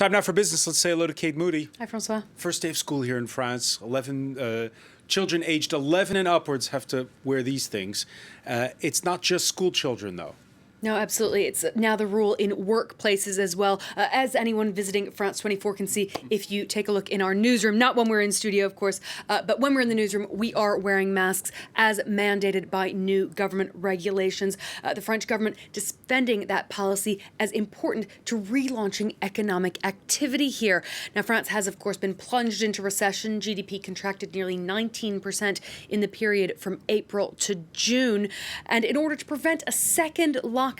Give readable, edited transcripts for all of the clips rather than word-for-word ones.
Time now for business. Let's say hello to Kate Moody. Hi, Francois. First day of school here in France. 11 children aged 11 and upwards have to wear these things. It's not just school children, though. No, absolutely. It's now the rule in workplaces as well. As anyone visiting France 24 can see, if you take a look in our newsroom, not when we're in studio, of course, but when we're in the newsroom, we are wearing masks as mandated by new government regulations. The French government defending that policy as important to relaunching economic activity here. Now, France has, of course, been plunged into recession. GDP contracted nearly 19% in the period from April to June. And in order to prevent a second lockdown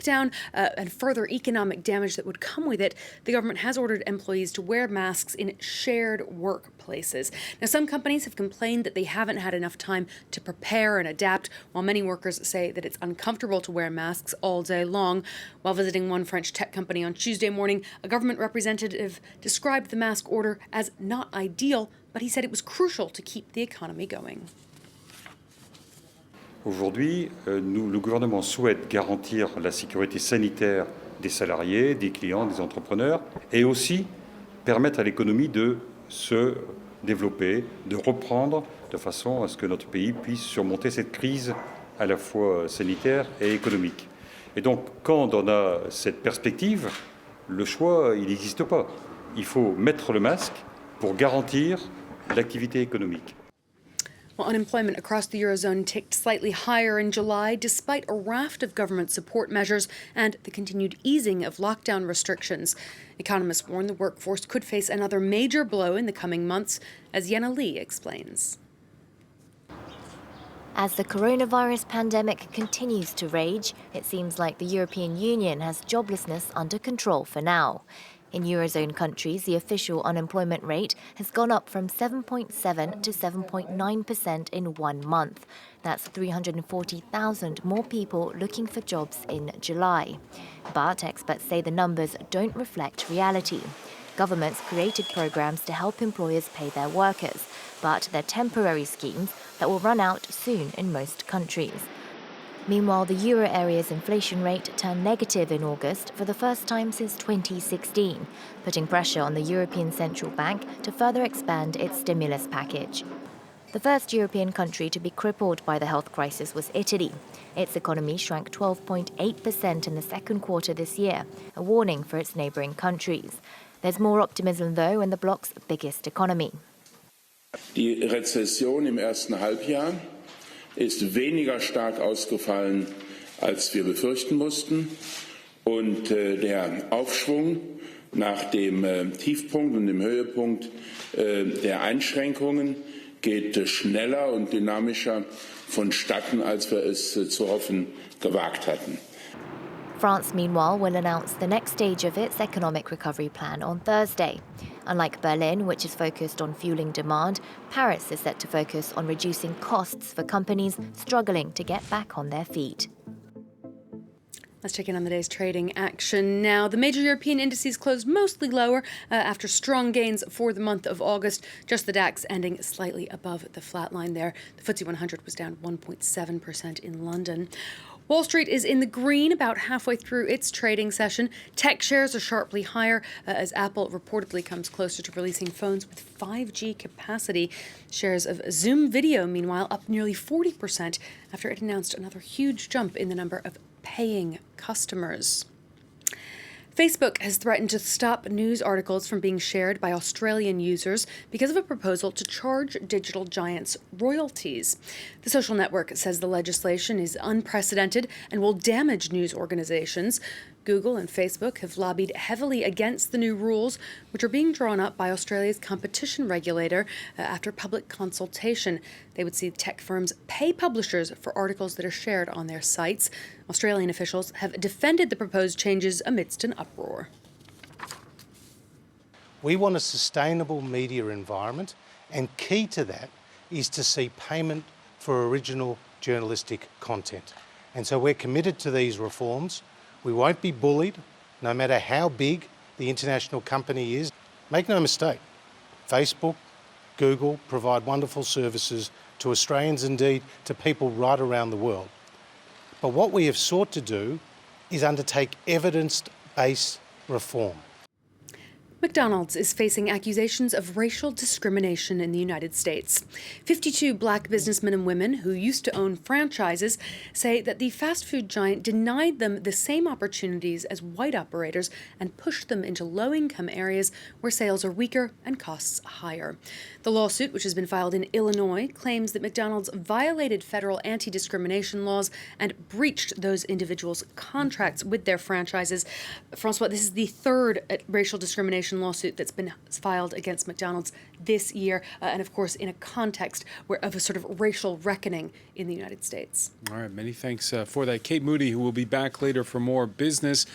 and further economic damage that would come with it, the government has ordered employees to wear masks in shared workplaces. Now, some companies have complained that they haven't had enough time to prepare and adapt, while many workers say that it's uncomfortable to wear masks all day long. While visiting one French tech company on Tuesday morning, a government representative described the mask order as not ideal, but he said it was crucial to keep the economy going. Aujourd'hui, le gouvernement souhaite garantir la sécurité sanitaire des salariés, des clients, des entrepreneurs, et aussi permettre à l'économie de se développer, de reprendre, de façon à ce que notre pays puisse surmonter cette crise à la fois sanitaire et économique. Et donc, quand on a cette perspective, le choix, il n'existe pas. Il faut mettre le masque pour garantir l'activité économique. Well, unemployment across the Eurozone ticked slightly higher in July, despite a raft of government support measures and the continued easing of lockdown restrictions. Economists warn the workforce could face another major blow in the coming months, as Yenna Lee explains. As the coronavirus pandemic continues to rage, it seems like the European Union has joblessness under control for now. In Eurozone countries, the official unemployment rate has gone up from 7.7 to 7.9% in 1 month. That's 340,000 more people looking for jobs in July. But experts say the numbers don't reflect reality. Governments created programs to help employers pay their workers, but they're temporary schemes that will run out soon in most countries. Meanwhile, the euro area's inflation rate turned negative in August for the first time since 2016, putting pressure on the European Central Bank to further expand its stimulus package. The first European country to be crippled by the health crisis was Italy. Its economy shrank 12.8% in the second quarter this year, a warning for its neighbouring countries. There's more optimism, though, in the bloc's biggest economy. Die Rezession im ersten Halbjahr ist weniger stark ausgefallen, als wir befürchten mussten. Und der Aufschwung nach dem Tiefpunkt und dem Höhepunkt der Einschränkungen geht schneller und dynamischer vonstatten, als wir es zu hoffen gewagt hatten. France, meanwhile, will announce the next stage of its economic recovery plan on Thursday. Unlike Berlin, which is focused on fueling demand, Paris is set to focus on reducing costs for companies struggling to get back on their feet. Let's check in on the day's trading action now. The major European indices closed mostly lower after strong gains for the month of August. Just the DAX ending slightly above the flat line there. The FTSE 100 was down 1.7% in London. Wall Street is in the green about halfway through its trading session. Tech shares are sharply higher as Apple reportedly comes closer to releasing phones with 5G capacity. Shares of Zoom Video, meanwhile, up nearly 40% after it announced another huge jump in the number of paying customers. Facebook has threatened to stop news articles from being shared by Australian users because of a proposal to charge digital giants royalties. The social network says the legislation is unprecedented and will damage news organizations. Google and Facebook have lobbied heavily against the new rules, which are being drawn up by Australia's competition regulator after public consultation. They would see tech firms pay publishers for articles that are shared on their sites. Australian officials have defended the proposed changes amidst an uproar. We want a sustainable media environment, and key to that is to see payment for original journalistic content. And so we're committed to these reforms. We won't be bullied, no matter how big the international company is. Make no mistake, Facebook, Google provide wonderful services to Australians, indeed to people right around the world. But what we have sought to do is undertake evidence-based reform. McDonald's is facing accusations of racial discrimination in the United States. 52 black businessmen and women who used to own franchises say that the fast food giant denied them the same opportunities as white operators and pushed them into low-income areas where sales are weaker and costs higher. The lawsuit, which has been filed in Illinois, claims that McDonald's violated federal anti-discrimination laws and breached those individuals' contracts with their franchises. Francois, this is the third racial discrimination lawsuit that's been filed against McDonald's this year, and of course in a context of a sort of racial reckoning in the United States. All right, many thanks for that. Kate Moody, who will be back later for more business.